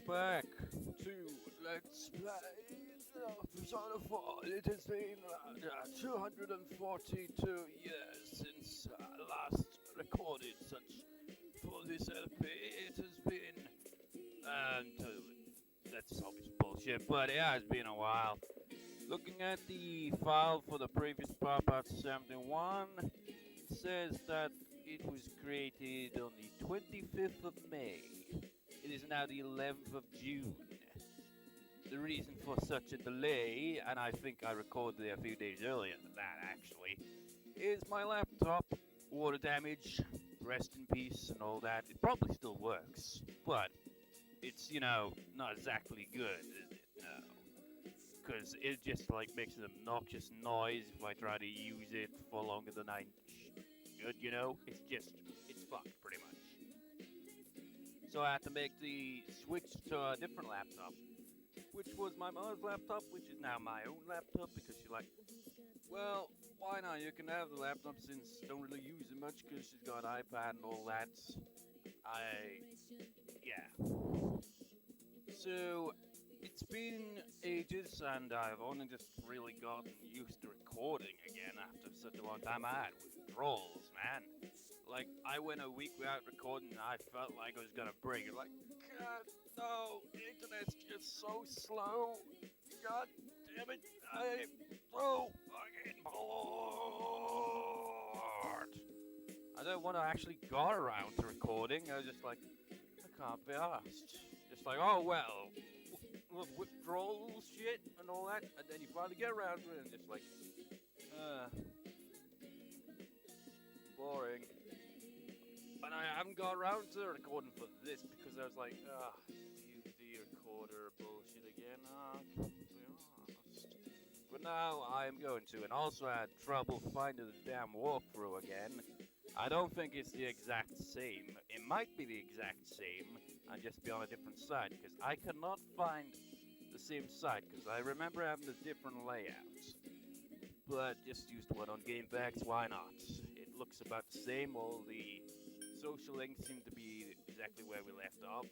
back to Let's Play Persona 4. It has been 242 years since I last recorded such for this LP. It has been, that's obvious bullshit, but it has been a while. Looking at the file for the previous Pop Out 71, it says that it was created on the 25th of May. It is now the 11th of June. The reason for such a delay, and I think I recorded it a few days earlier than that actually, is my laptop, water damage, rest in peace and all that. It probably still works, but it's, not exactly good, is it? No. Because it just like makes an obnoxious noise if I try to use it for longer than I should, it's fucked pretty much. So I had to make the switch to a different laptop, which was my mother's laptop, which is now my own laptop, because she's like, well, why not? You can have the laptop since I don't really use it much because she's got an iPad and all that. So, it's been ages and I've only just really gotten used to recording again after such a long time. I had withdrawals, man. Like, I went a week without recording and I felt like I was gonna break it. Like, God, no, the internet's just so slow. God damn it, I'm so fucking bored. I don't want to actually got around to recording. I was just like, I can't be asked. Just like, oh well, withdrawal shit and all that, and then you finally get around to it and just like, boring. And I haven't got around to recording for this because I was like, DVD recorder bullshit again. I can't be honest. But now I am going to, and also I had trouble finding the damn walkthrough again. I don't think it's the exact same. It might be the exact same, and just be on a different site, because I cannot find the same site, because I remember having a different layout. But just used one on GameFAQs, why not? It looks about the same, all the social links seem to be exactly where we left off.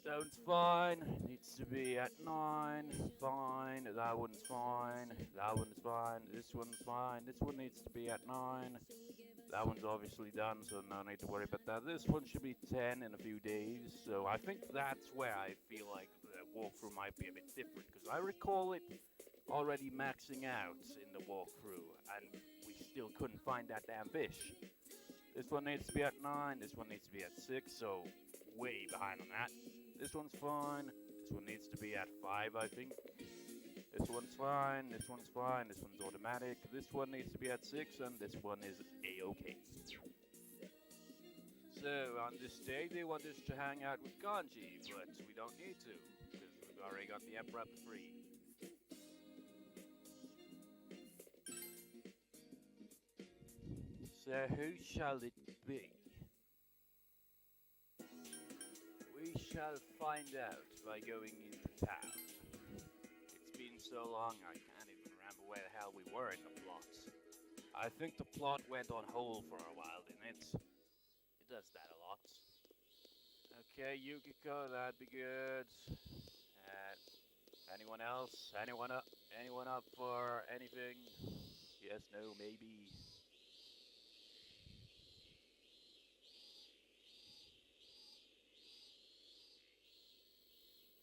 Sounds fine, needs to be at 9, fine, that one's fine, that one's fine, this one's fine, this one needs to be at 9, that one's obviously done, so no need to worry about that. This one should be 10 in a few days, so I think that's where I feel like the walkthrough might be a bit different, because I recall it already maxing out in the walkthrough, and we still couldn't find that damn fish. This one needs to be at 9, this one needs to be at 6, so way behind on that. This one's fine, this one needs to be at 5, I think. This one's fine, this one's fine, this one's automatic, this one needs to be at 6, and this one is A-OK. So, on this day, they want us to hang out with Kanji, but we don't need to, because we've already got the Emperor free. So, who shall it be? We shall find out by going into town. It's been so long I can't even remember where the hell we were in the plot. I think the plot went on hold for a while, didn't it? It does that a lot. Okay, Yukiko, that'd be good. Anyone else? Anyone up for anything? Yes, no, maybe.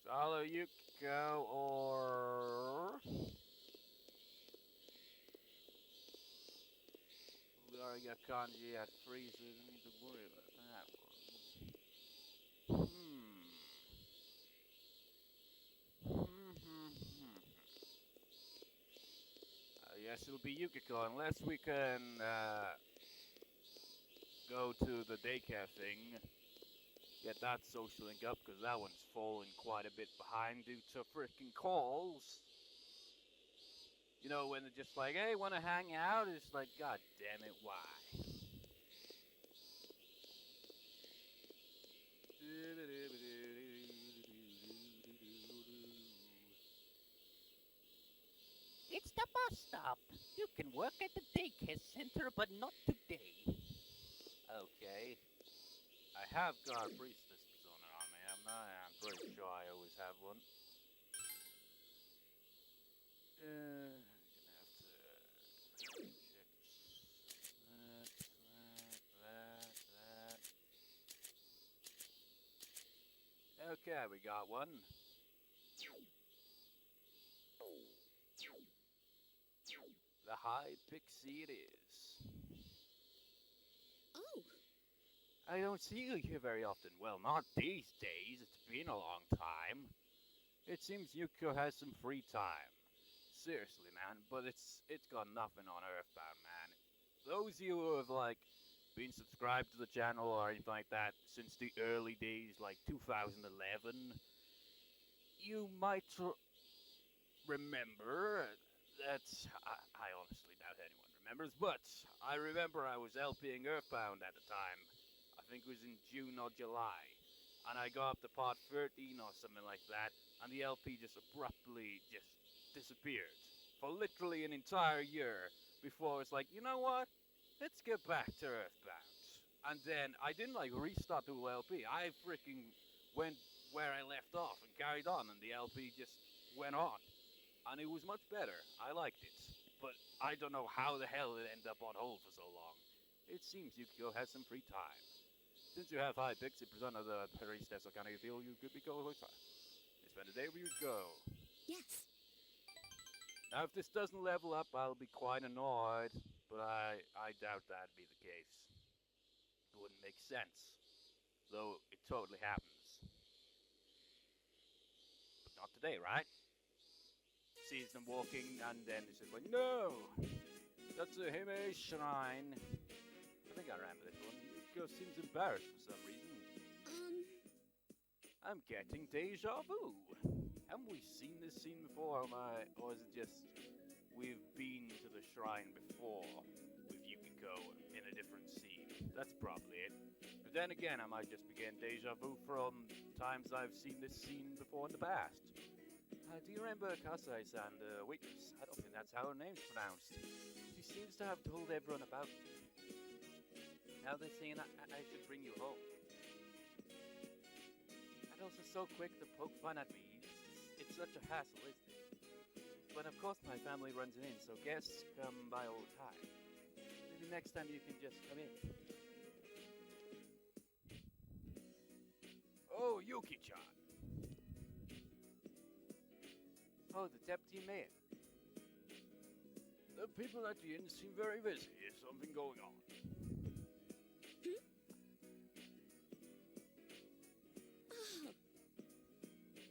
Follow Yukiko, or we already got Kanji at 3, so we don't need to worry about that one. Yes, it'll be Yukiko, unless we can go to the daycare thing. Get that social link up, because that one's falling quite a bit behind due to freaking calls. You know, when they're just like, hey, wanna hang out? It's like, god damn it, why? It's the bus stop. You can work at the daycare center, but not today. Okay. I have got a priestess persona on me, haven't I? And Gonna have to check that. Okay, we got one. The High Pixie it is. Oh, I don't see you here very often. Well, not these days. It's been a long time. It seems Yuko has some free time. Seriously, man, but it's got nothing on Earthbound, man. Those of you who have been subscribed to the channel or anything like that since the early days, like 2011, you might remember that I honestly doubt anyone remembers, but I remember I was LPing Earthbound at the time. I think it was in June or July, and I got up to part 13 or something like that, and the LP just abruptly just disappeared for literally an entire year before it's like, you know what? Let's get back to Earthbound. And then I didn't restart the whole LP. I freaking went where I left off and carried on, and the LP just went on. And it was much better. I liked it. But I don't know how the hell it ended up on hold for so long. It seems Yukiko has some free time. Since you have high picks, it present the Paris so kind of feel you could be going with her. Spend a day where you go. yes. Now, if this doesn't level up, I'll be quite annoyed. But I doubt that'd be the case. It wouldn't make sense. Though it totally happens. But not today, right? Sees them walking, and then he says, no! That's a Hime shrine. I think I remember this one. Yuko seems embarrassed for some reason. I'm getting deja vu. Haven't we seen this scene before, or is it just we've been to the shrine before with Yukiko in a different scene? That's probably it. But then again, I might just be getting deja vu from times I've seen this scene before in the past. Do you remember Kasai-san, the waitress? I don't think that's how her name's pronounced. She seems to have told everyone about me. Now they're saying I should bring you home. And also so quick to poke fun at me. It's such a hassle, isn't it? But of course my family runs it in, so guests come by all the time. Maybe next time you can just come in. Oh, Yuki-chan. Oh, the deputy mayor. The people at the inn seem very busy. There's something going on.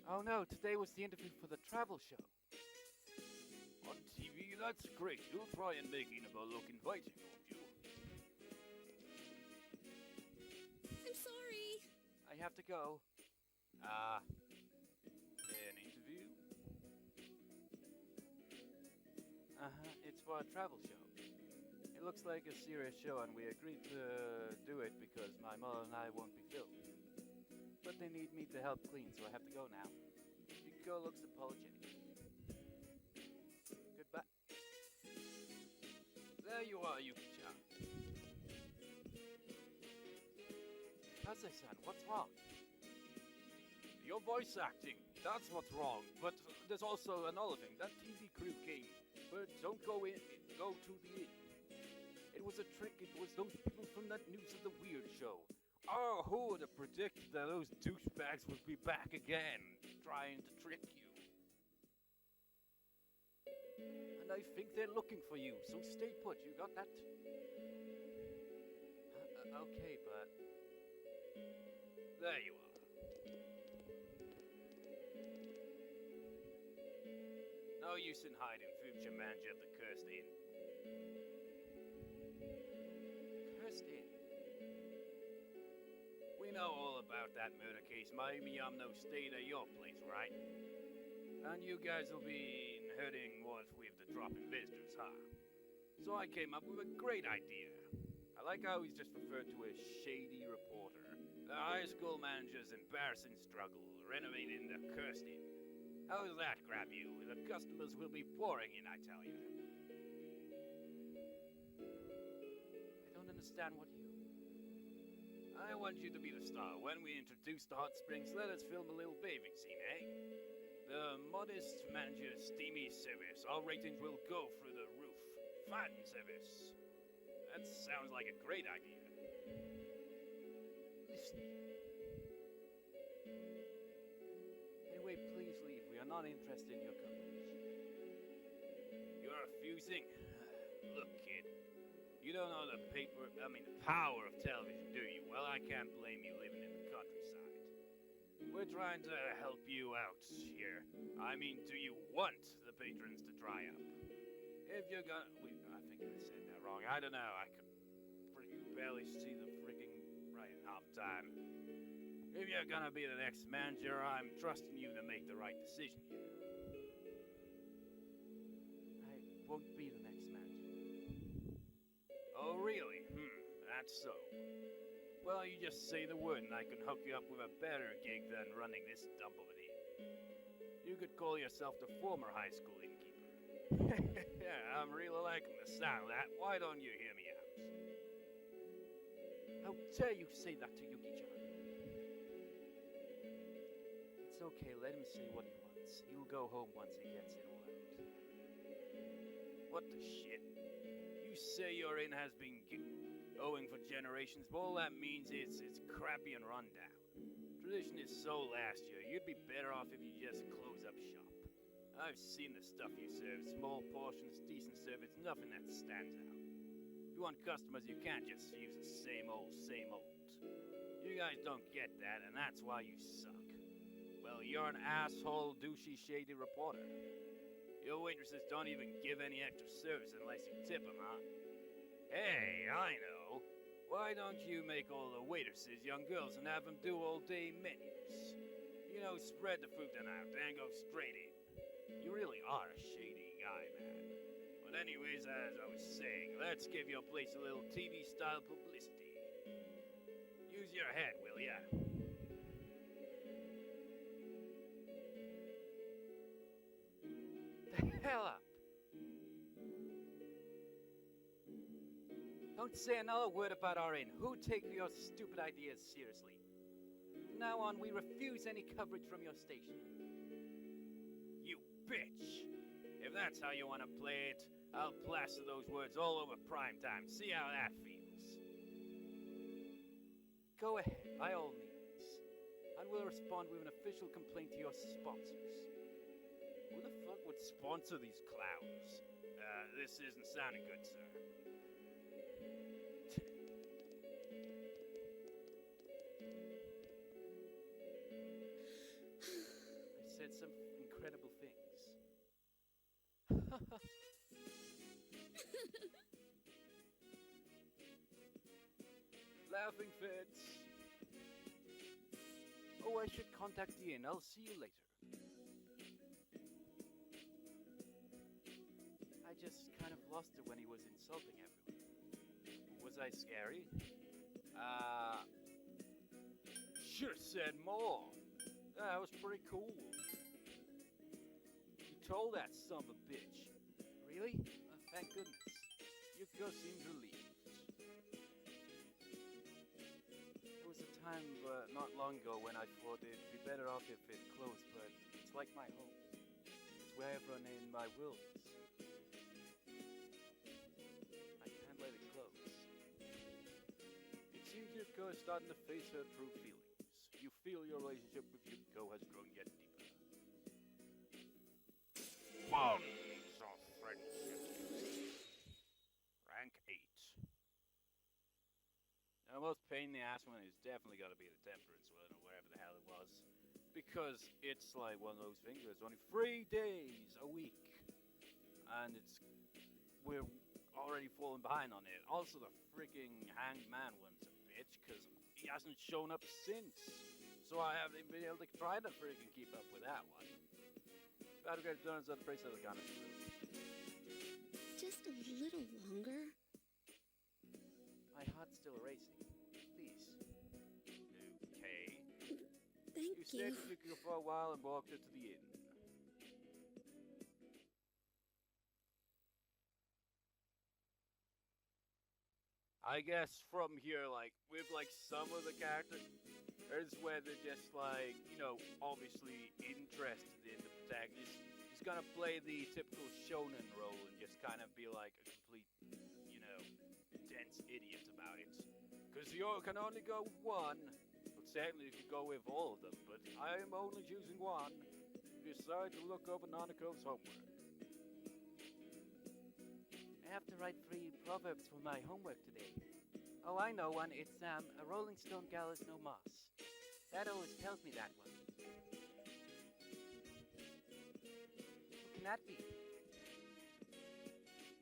Oh no, today was the interview for the travel show. On TV, that's great. You'll try and make Inaba look inviting, won't you? I'm sorry. I have to go. An interview? It's for a travel show. It looks like a serious show, and we agreed to do it because my mother and I won't be filmed. But they need me to help clean, so I have to go now. Yukiko looks apologetic. Goodbye. There you are, Yuki-chan. Kase-san, what's wrong? Your voice acting, that's what's wrong. But there's also another thing. That TV crew came, but don't go to the inn. It was a trick. It was those people from that News of the Weird show. Oh, who would have predicted that those douchebags would be back again, trying to trick you? And I think they're looking for you, so stay put. You got that? Okay, but... There you are. No use in hiding, future manager of the Cursed Inn. Cursed Inn? We know all about that murder case. Maybe I'm no stayed at your place, right? And you guys will be hurting what with the drop in visitors, huh? So I came up with a great idea. I like how he's just referred to as shady reporter. The high school manager's embarrassing struggle renovating the Cursed Inn. How does that grab you? The customers will be pouring in, I tell you. I don't understand what you... I want you to be the star. When we introduce the hot springs, let us film a little bathing scene, eh? The modest manager's steamy service. All ratings will go through the roof. Fan service. That sounds like a great idea. Listen. Anyway, please leave. We are not interested in your coverage. You're refusing? Look, kid. You don't know the power of television, do you? Well, I can't blame you living in the countryside. We're trying to help you out here. I mean, do you want the patrons to dry up? If you're gonna... Wait, I think I said that wrong. I don't know. I could barely see the freaking right half time. If you're gonna be the next manager, I'm trusting you to make the right decision here. I won't be the next manager. Oh, really? That's so. Well, you just say the word and I can hook you up with a better gig than running this dump of an inn. You could call yourself the former high school innkeeper. Yeah, I'm really liking the sound of that. Why don't you hear me out? How dare you say that to Yuki-chan? It's okay, let him say what he wants. He'll go home once he gets it all out. What the shit? You say your inn has been owing for generations, but all that means is it's crappy and run down. Tradition is so last year, you'd be better off if you just close up shop. I've seen the stuff you serve, small portions, decent service, nothing that stands out. You want customers, you can't just use the same old, same old. You guys don't get that, and that's why you suck. Well, you're an asshole, douchey, shady reporter. Your waitresses don't even give any extra service unless you tip them, huh? Hey, I know. Why don't you make all the waitresses young girls and have them do all-day menus? You know, spread the food out and go straight in. You really are a shady guy, man. But anyways, as I was saying, let's give your place a little TV-style publicity. Use your head, will ya? The hell up! Don't say another word about our inn. Who take your stupid ideas seriously? From now on, we refuse any coverage from your station. You bitch! If that's how you want to play it, I'll plaster those words all over primetime. See how that feels. Go ahead, by all means. And we'll respond with an official complaint to your sponsors. Who the fuck would sponsor these clowns? This isn't sounding good, sir. I said some incredible things. Laughing fits. Oh, I should contact the inn. I'll see you later. I just kind of lost it when he was insulting everyone. Was I scary? Should've said more. That was pretty cool. You told that son of a bitch. Really? Thank goodness. Yukiko seemed relieved. There was a time not long ago when I thought it'd be better off if it closed, but it's like my home. It's wherever I name my will is. I can't let it close. It seems Yukiko is starting to face her true feelings. You feel your relationship with Yukiko has grown yet deeper. Bonds of friendship. Rank 8. Now, most pain in the ass one is definitely got to be the temperance one, or whatever the hell it was. Because it's like one of those things where it's only 3 days a week. And we're already falling behind on it. Also, the freaking hanged man one's a bitch, because he hasn't shown up since. So I haven't been able to try to freaking keep up with that one. Battle Grade Donuts at the price of the gun. Just a little longer. My heart's still racing. Please. Okay. Thank You stayed with Yukiko for a while and walked her to the inn. I guess from here, like, with, like, some of the characters... There's where they're just like, obviously interested in the protagonist. He's gonna play the typical shonen role and just kind of be like a complete, dense idiot about it. Because you can only go with one, but certainly you could go with all of them. But I am only choosing one. Decide to look over Nanako's homework. I have to write 3 proverbs for my homework today. Oh, I know one. It's a rolling stone gallows no moss. That always tells me that one. Who can that be?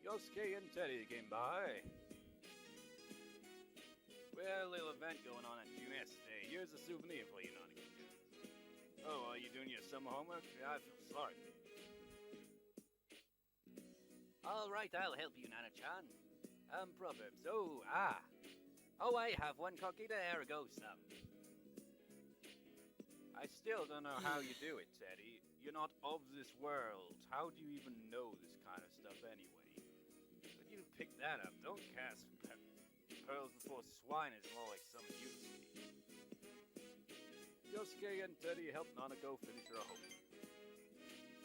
Yosuke and Teddy came by. Well, a little event going on at UMass today. Here's a souvenir for you, Nanako. Oh, are you doing your summer homework? I feel sorry. All right, I'll help you, Nana-chan. Proverbs. Oh, I have one coquita ergo sum. I still don't know how you do it, Teddy. You're not of this world. How do you even know this kind of stuff anyway? But you pick that up. Don't cast pearls before swine is more like some Yusuke. Yosuke and Teddy helped Nanako finish her homework.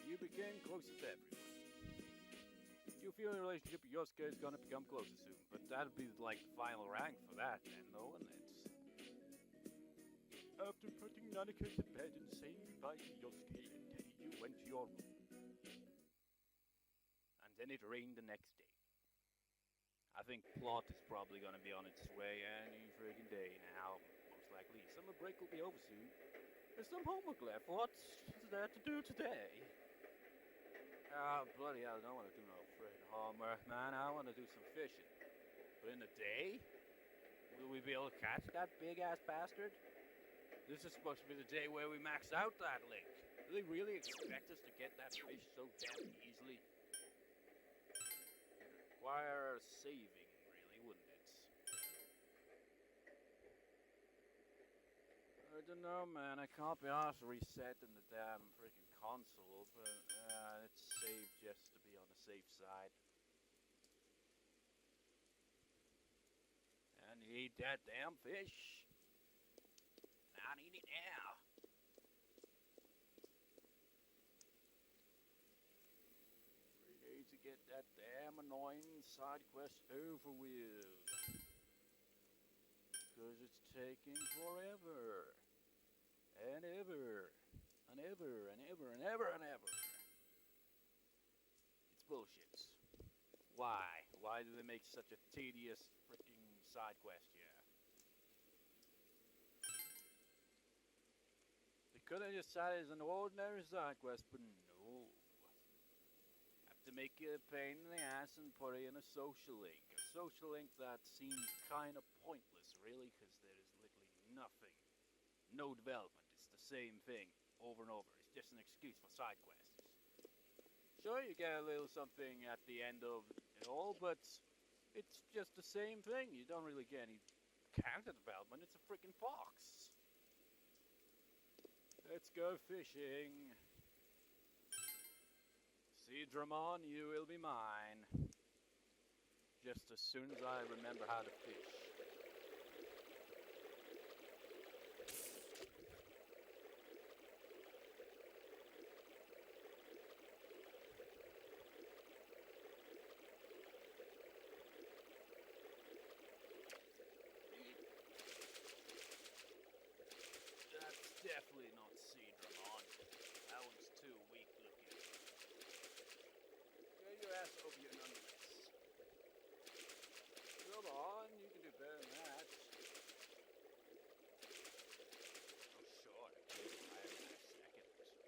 You became closer to everyone. You feel your relationship with Yosuke is gonna become closer soon, but that'll be like the final rank for that then, though, and it's... After putting Nanako to bed and saying goodbye to Yosuke and Teddy, you went to your room. And then it rained the next day. I think plot is probably gonna be on its way any friggin' day now. Most likely. Summer break will be over soon. There's some homework left. What's there to do today? Bloody hell, I don't want to do no friggin' homework, man. I want to do some fishing. But in a day? Will we be able to catch that big-ass bastard? This is supposed to be the day where we max out that lake. Do they really expect us to get that fish so damn easily? It'd require saving, really, wouldn't it? I don't know, man. I can't be asked resetting the damn freaking console, but it's saved just to be on the safe side. I need that damn fish. I need it now. We need to get that damn annoying side quest over with. Because it's taking forever. And ever. And ever, and ever, and ever, and ever. It's bullshit. Why? Why do they make such a tedious freaking side quest here? They could have just said it's an ordinary side quest, but no. Have to make it a pain in the ass and put it in a social link. A social link that seems kind of pointless, really, because there's literally nothing. No development. It's the same thing over and over. It's just an excuse for side quests. Sure, you get a little something at the end of it all, but it's just the same thing. You don't really get any character development. It's a freaking fox. Let's go fishing. See, Dramon, you will be mine. Just as soon as I remember how to fish. Definitely not Sea Dramon. That one's too weak looking. Get your ass over here nonetheless. Come on, you can do better than that. Oh sure, I killed him right in that second.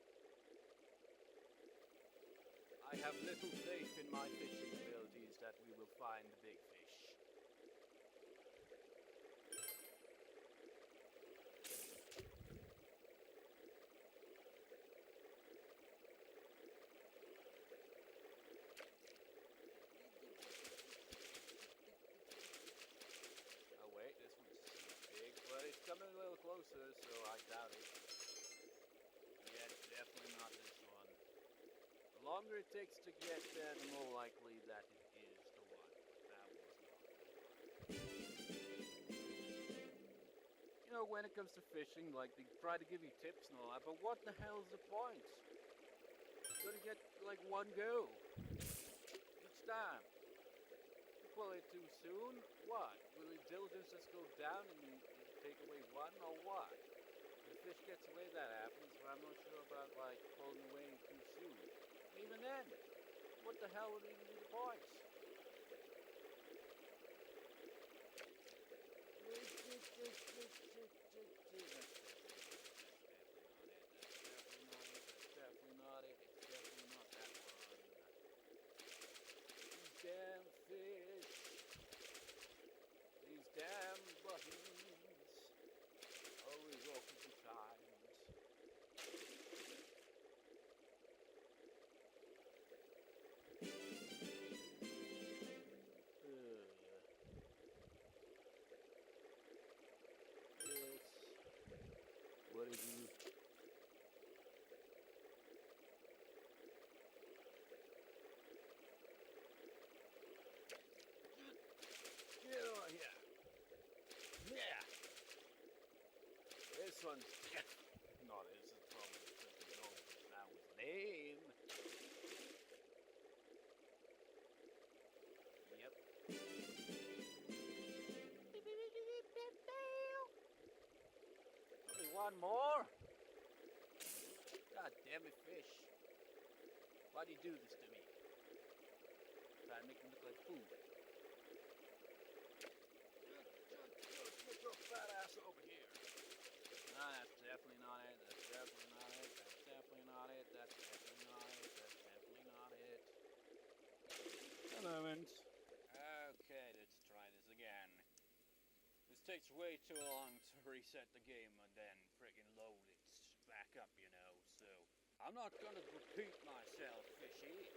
I have little faith in my fishing abilities that we will find the big fish. Coming a little closer, so I doubt it. Yeah, definitely not this one. The longer it takes to get there, the more likely that it is the one. That was not the one. know, when it comes to fishing, like, they try to give you tips and all that, but what the hell's the point? You're gonna get, like, one go. Each time. You pull it too soon, what? Will the diligence just go down and you take away one, or what? If the fish gets away, that happens, but I'm not sure about, like, pulling away too soon. And even then, what the hell would even be the point? Definitely not it. It's definitely not that one. These damn fish. These damn buttons. Always awkward to find. What did you... Get on here. Yeah. This one's not as probably freaking old as that was lame. Yep. Only one more? God damn it, fish. Why do you do this to me? Try to make me look like food. Get your fat ass over here. No, that's definitely not it. That's definitely not it. That's definitely not it. That's definitely not it. That's definitely not it. A moment. Okay, let's try this again. This takes way too long to reset the game and then friggin' load it back up, you know, so I'm not gonna repeat myself, fishy.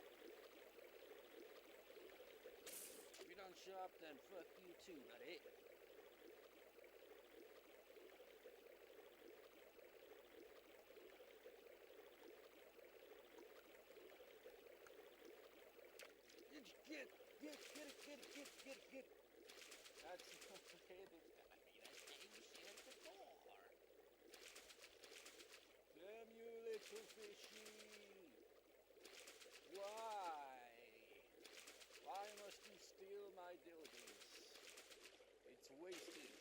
If you don't show up, then fuck you too, buddy. Get it. That's not the way it's gonna be. That same shit before. Damn you, little fishy. Why? Why must you steal my diligence? It's wasted.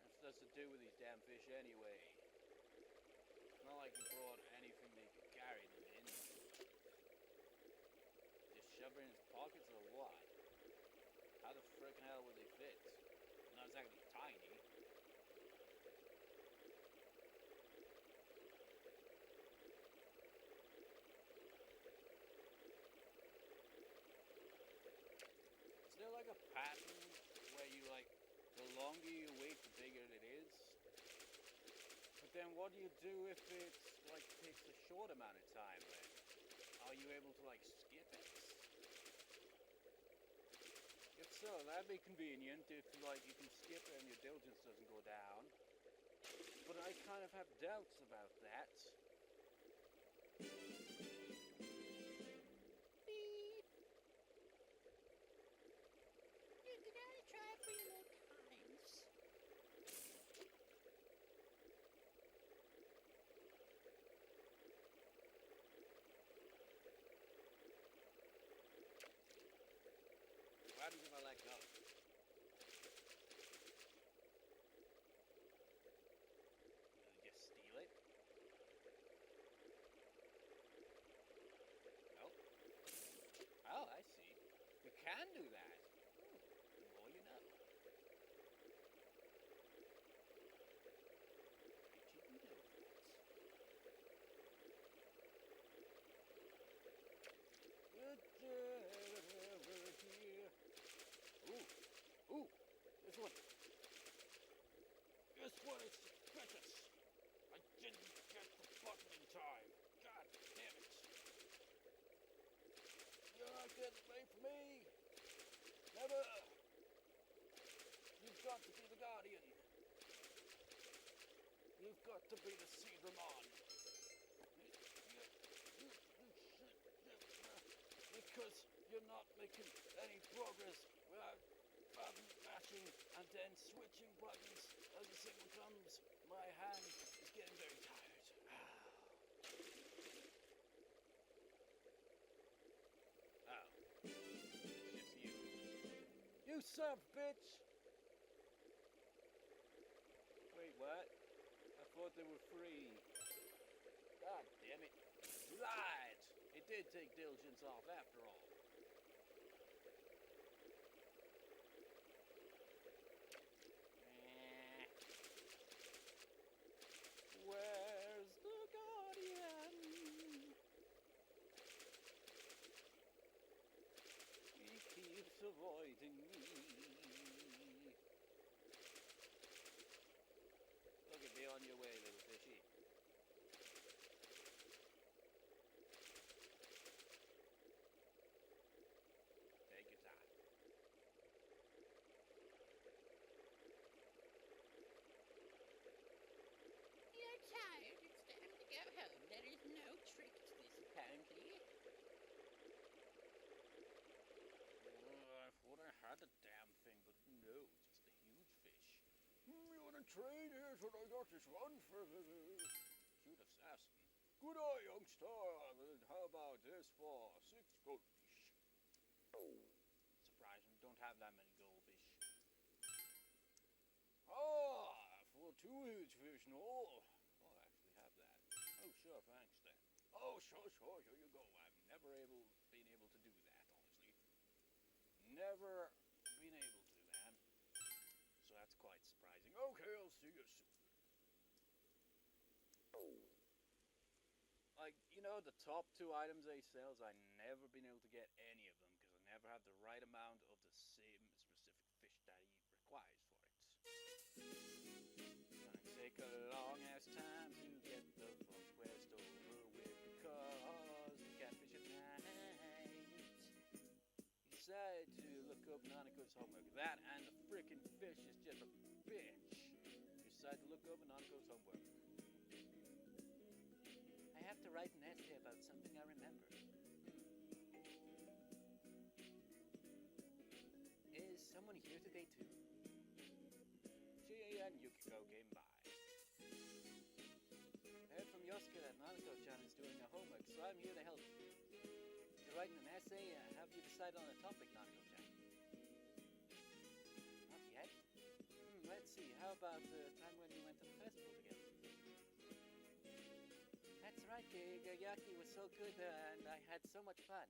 What's that to do with these damn fish anyway? It's not like you brought anything they could carry them in. Just shove it in his pockets or what? How the frickin' hell would they fit? Not exactly tiny. Is there like a pattern where you like, the longer you wait, the bigger it is? But then what do you do if it like takes a short amount of time then? Are you able to like skip it? If so, that'd be convenient if like you can skip it and your diligence doesn't go down. But I kind of have doubts about that. Beep. You can only try 3 more times. What happens if I let go? Just steal it? Nope. Oh, I see. You can do that. The more you know. How did you know that? Ooh, this one. This one is suspicious. I didn't get the button in time. God damn it. You're not getting away from me. Never. You've got to be the guardian. You've got to be the Seedramon. Because you're not making any progress without button mashing and then switching buttons as the signal comes. My hand is getting very tired. Oh. It's you. You son of a bitch! Wait, what? I thought they were free. God damn it. You lied! It did take diligence off after all. Where's the Guardian? He keeps avoiding me. Look at me on your way, little fishy. Take your time. You're tired. It's time to go home. There is no trick to this, apparently. I thought I had the damn thing, but no, it's just a huge fish. You wanna trade? Here's what I got this one for the shoot assassin. Good eye, youngster. How about this for 6 goldfish? Surprising, don't have that many goldfish. Ah, for 2 huge fish, no. I'll actually have that. Oh, sure, thanks then. Oh, sure, here you go. I've never been able to do that, honestly. Never been able to, man. So that's quite surprising. Okay, I'll see you soon. Like, you know, the top 2 items they sells, I never been able to get any of them because I never have the right amount of the same specific fish that he requires for it. Gonna take a long ass time to get the fun quest over with because we catfish at night. You decide to look up Nanako's homework. That and the freaking fish is just a bitch. You decide to look up Nanako's homework. I have to write an essay about something I remember. Is someone here today too? Chie and Yukiko came by. I heard from Yosuke that Nanako-chan is doing her homework, so I'm here to help. You're writing an essay. Have you decided on a topic, Nanako-chan? Not yet. Let's see. How about the time when we went to the festival together? That's right. Gayaki was so good, and I had so much fun.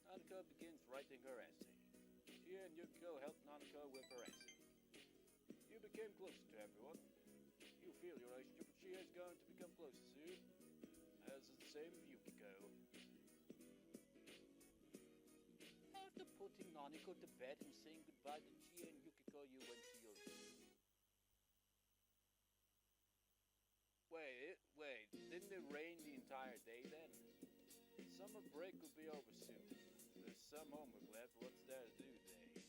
Nanako begins writing her essay. Chie and Yukiko helped Nanako with her essay. You became closer to everyone. You feel your relationship with Chie is going to become closer soon, as is the same with Yukiko. After putting Nanako to bed and saying goodbye to Chie and Yukiko, you went to your room. Wait, didn't it rain the entire day then? Summer break will be over soon. There's some homework left. What's there to do today?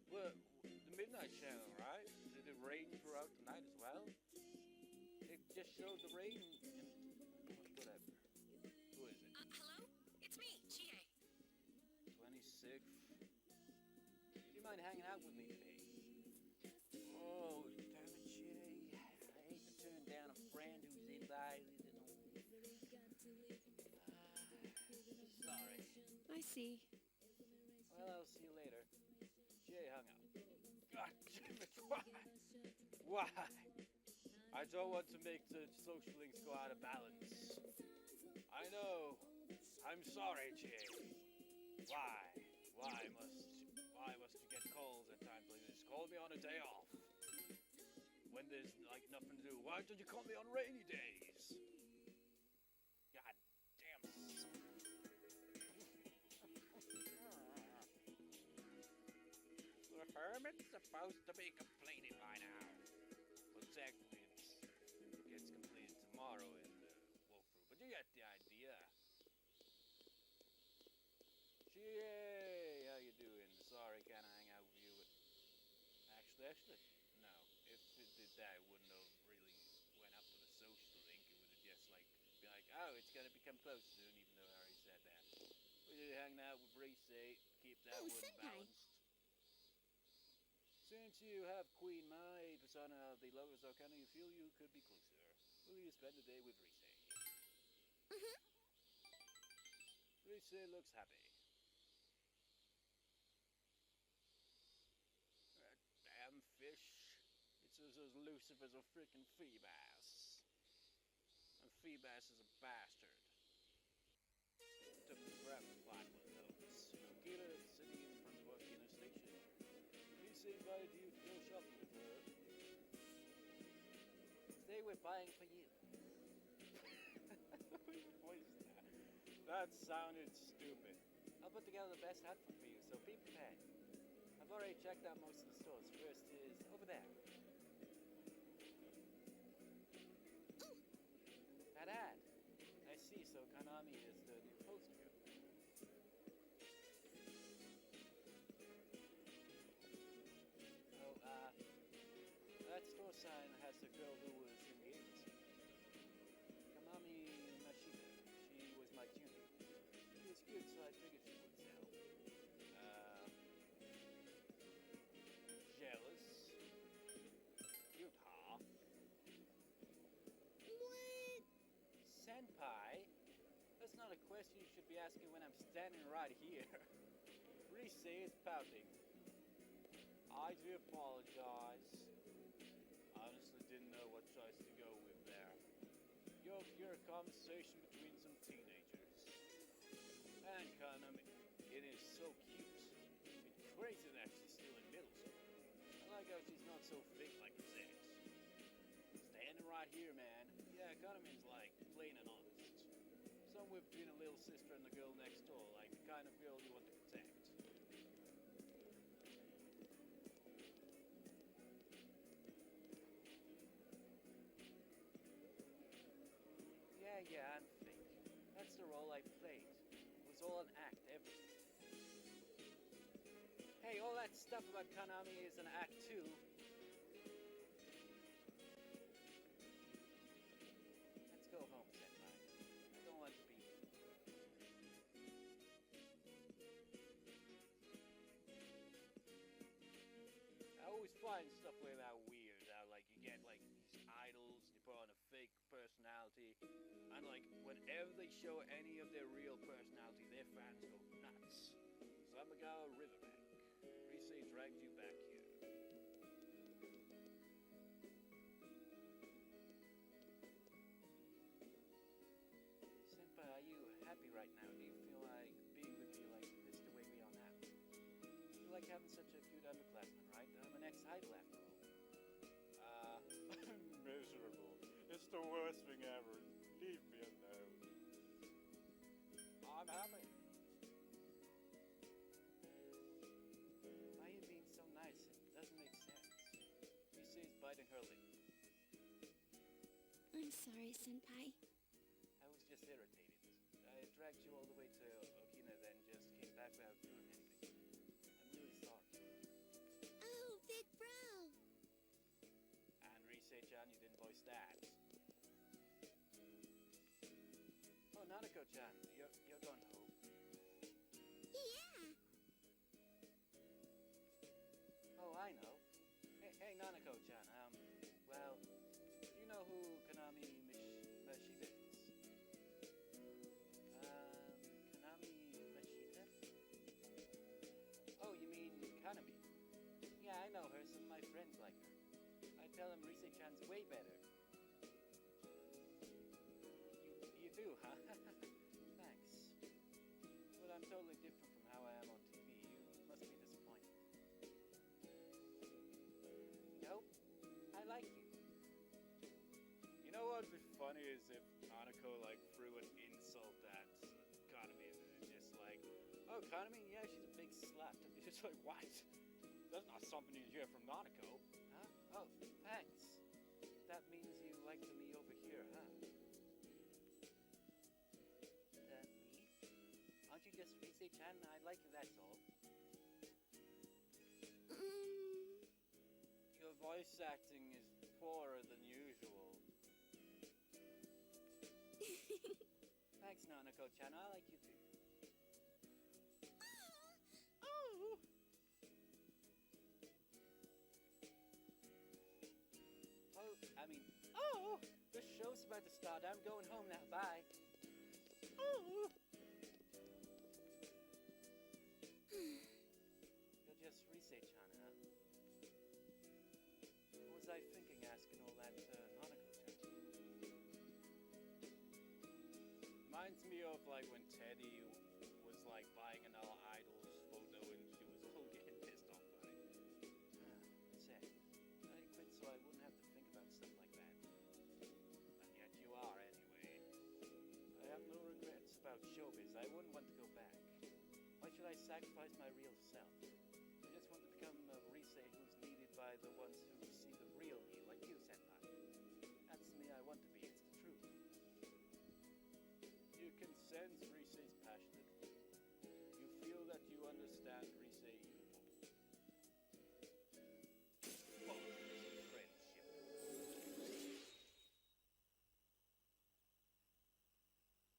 Well, the Midnight Channel, right? Did it rain throughout the night as well? It just showed the rain and whatever. Who is it? Hello? It's me, Chie. 26th. Do you mind hanging out with me today? Oh, damn it, Chie. I hate to turn down a friend who's invited. Sorry. I see. Well, I'll see you later. Jay hung up. God damn it, why? Why? I don't want to make the social links go out of balance. I know. I'm sorry, Jay. Why must you get calls at times like this? Call me on a day off. When there's like nothing to do. Why don't you call me on rainy days? God damn it. The hermit's supposed to be completed by now. Well, technically, it gets completed tomorrow in the walkthrough, but you get the idea. Hey, how you doing? Sorry, can't hang out with you. Actually, no. If it did that, it wouldn't have really went up to the social link. It would have just be like, oh, it's gonna become close soon, even though I already said that. We hanging out with Reese, keep that Oh, one Senpai. balanced. Since you have Queen Mai, persona of the Lover's Arcana, you feel you could be closer. Will you spend the day with Reese? Reese looks happy. That damn fish. It's as elusive as a freaking Feebas. And Feebas is a bastard. It took me forever to find one of those. Okina is sitting in front of Okina Station. Reese invited you to go shopping with her. They were buying for you. What is that? That sounded stupid. I'll put together the best outfit for you, so be prepared. I've already checked out most of the stores. First is over there. That ad. I see, so Konami is the new poster. Oh, that store sign has the girl who was in the agency. Konami Mashita. She was my junior. She was good, so I figured she would sell. Jealous. Utah. What? Senpai? That's not a question you should be asking when I'm standing right here. Reese is pouting. I do apologize. Honestly didn't know what choice to go with there. You're a conversation between some teenagers. And Konami, it is so cute. It's crazy that she's still in middle school. I like how she's not so fake like her sex. Standing right here, man. Yeah, Konami's like plain and honest. Somewhere between a little sister and the girl next door, like the kind of girl you want to protect. Yeah, I'm fake. That's the role I played. It was all an act, everything. Hey, all that stuff about Konami is an act too. Let's go home, Senpai. I don't want to be here. I always find stuff like that weird. Like you get like these idols, they put on a fake personality, and like whenever they show any of their real personality, their fans go nuts. Samagawa Riverbank. Reese dragged you back here. Senpai, are you happy right now? Do you feel like being with me like this the way we are now? You like having such a cute underclassman, right? I'm an ex-idol after all. I'm miserable. It's the worst thing ever. Leave me alone. I'm happy. Why are you being so nice? It doesn't make sense. Reese is biting her lip. I'm sorry, Senpai. I was just irritated. I dragged you all the way to Okina, then just came back without doing anything. I'm really sorry. Oh, big bro. And Reese-chan, you didn't voice that. Oh, Nanako-chan, you're going home. Yeah. Oh, I know. Hey, Nanako-chan, well, do you know who Konami Mashita is? Konami Mashita? Oh, you mean Kanami? Yeah, I know her. Some of my friends like her. I tell them Rise-chan's way better. You do, huh? Thanks. But I'm totally different from how I am on TV. You must be disappointed. Nope. I like you. You know what would be funny is if Nanako like threw an insult at Kanami and just like, oh, Kanami, yeah, she's a big slut. It's just like, what? That's not something you hear from Nanako. Huh? Oh, thanks. That means you like me over here, huh? Me? Aren't you just Rise-chan? I like you, that's all. Your voice acting is poorer than usual. Thanks, Nanako-chan. I like you too. I mean, oh, the show's about to start. I'm going home now. Bye. Oh. You're just Rise-chan, huh? What was I thinking asking all that Nanako-chan? Reminds me of like when Teddy was like buying another idol's photo and she was all getting pissed off about it. Sad. I quit so I wouldn't have to think about stuff like that. And yet you are anyway. I have no regrets about showbiz. I wouldn't want to go back. Why should I sacrifice my real self? I just want to become a Rise who's needed by the ones who see the real me, like you, Senpai. That's me I want to be. It's the truth. You can sense Rise's passionate. You feel that you understand Rise even more. What is friendship?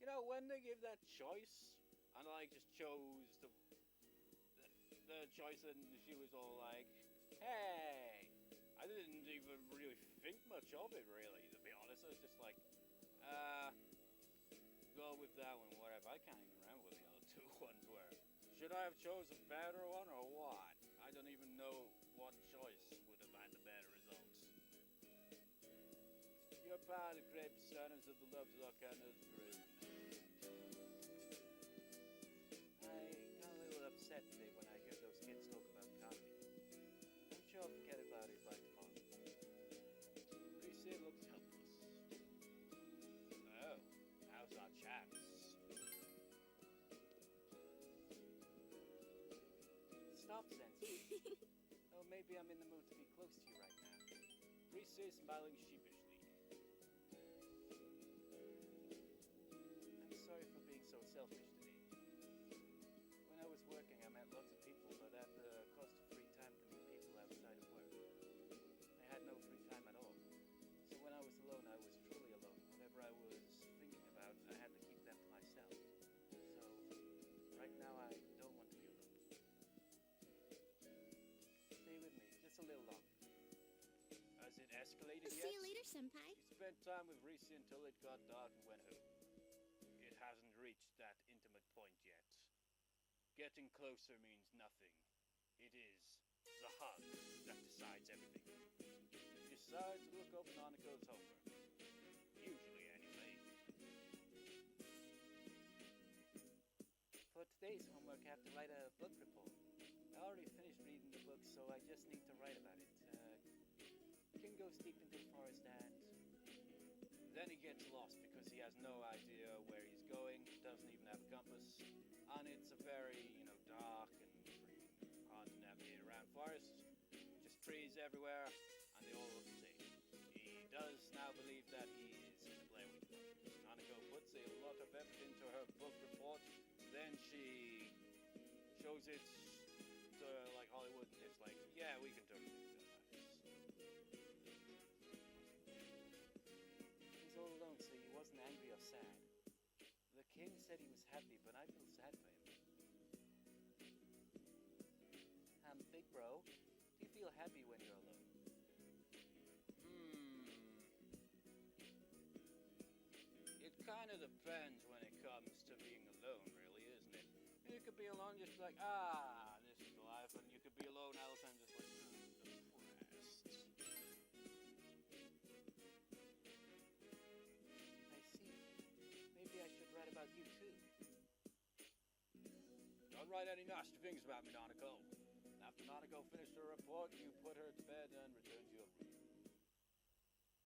You know, when they give that choice, and I just chose the choice, and she was all like, "Hey," I didn't even really think much of it, really. To be honest, I was just like, go with that one, whatever. I can't even remember what the other two ones were. Should I have chosen a better one or what? I don't even know what choice would have had the better results. You're part of the great descendants of the Lovelock and of Groon. I got a little upset today when I heard those kids talk about comedy. I'm sure I'll forget about it by tomorrow. Rise looks helpless. Oh, how's our chance? Stop, Sensei. Oh, maybe I'm in the mood to be close to you right now. Rise is smiling sheepishly. I'm sorry for being so selfish today. When I was working, I met lots of people, but at the cost of free time to meet people outside of work. I had no free time at all. So when I was alone, I was truly alone. Whatever I was thinking about, I had to keep them to myself. So right now, I don't want to be alone. Stay with me, just a little longer. Has it escalated See yet? you later, Senpai. You spent time with Rise until it got dark and went home. It hasn't reached that intimate point yet. Getting closer means nothing. It is the hug that decides everything. You decide to look over Nanako's homework. Usually, anyway. For today's homework, I have to write a book report. I already finished reading the book, so I just need to write about it. King goes deep into the forest and then he gets lost because he has no idea where he's going, doesn't even have a compass, and it's a very, dark and hard to navigate around forest, just trees everywhere, and they all look the same. He does now believe that he is in the Blair Witch Project. Nanako puts a lot of effort into her book report, then she shows it to, like, Hollywood, and it's like, yeah, we can totally do that. He's all alone, so he wasn't angry or sad. The king said he was happy, but I feel sad for him. Big bro, do you feel happy when you're alone? It kind of depends when it comes to being alone, really, isn't it? You could be alone just like, this is life, and you could be alone all the time just like, depressed. I see. Maybe I should write about you too. Don't write any nasty things about me, Nanako. After Nanako finished her report, you put her to bed and returned to your